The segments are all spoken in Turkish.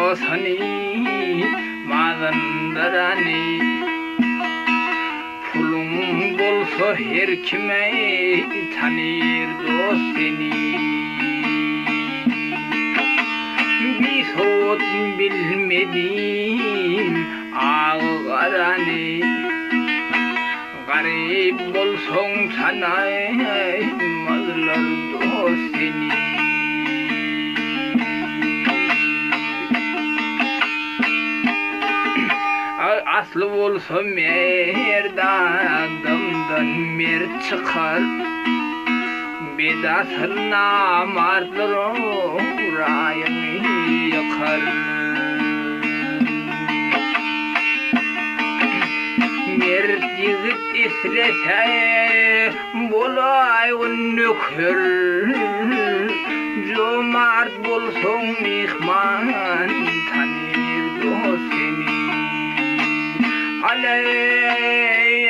dostani mazındırani pulum bolsa her kime tanır dost seni Masuod bilmedim ağarani garip bolson tanımazlar dost seni aslı olsa merdadımdan mert çıkar bedasır namardır rayını yakar mert yigit islese bolay nökür cömert bolson mihman tanır dost seni aley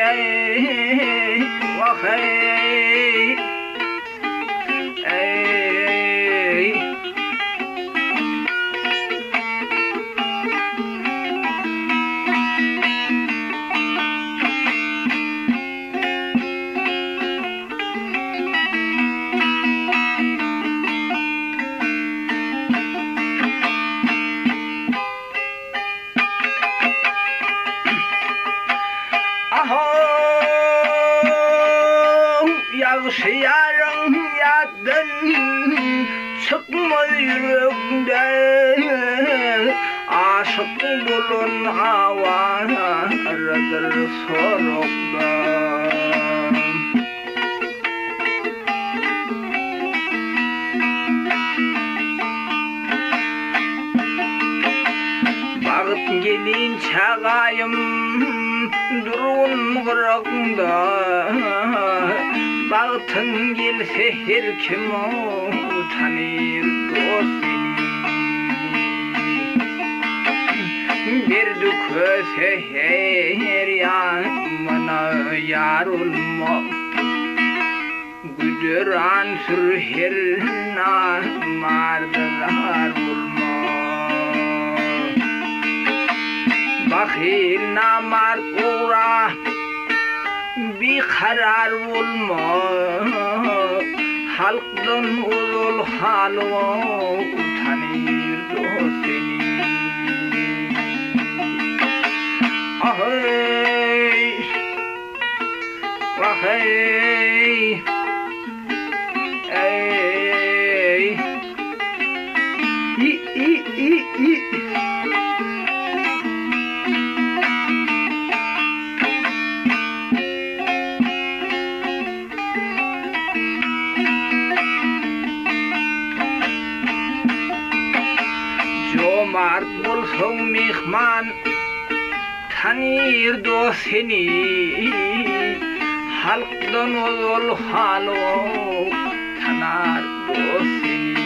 vahey ey Yağışıyarım yadın çıkmaz yüreğimden aşık bulun havalardır soruktan Bağıt gelin çağayım durun kırıkında Bağıtın gelse her kim o tanır dost seni Berdi köse her yanına yar olma Güdüran sür her namardılar olma Bakil namard uğra bir karar olma halkdan uzul halı tanır dost seni ahey vahey ey i Mart bolson mihman tanır dost seni halkdan ol halı tanar dost seni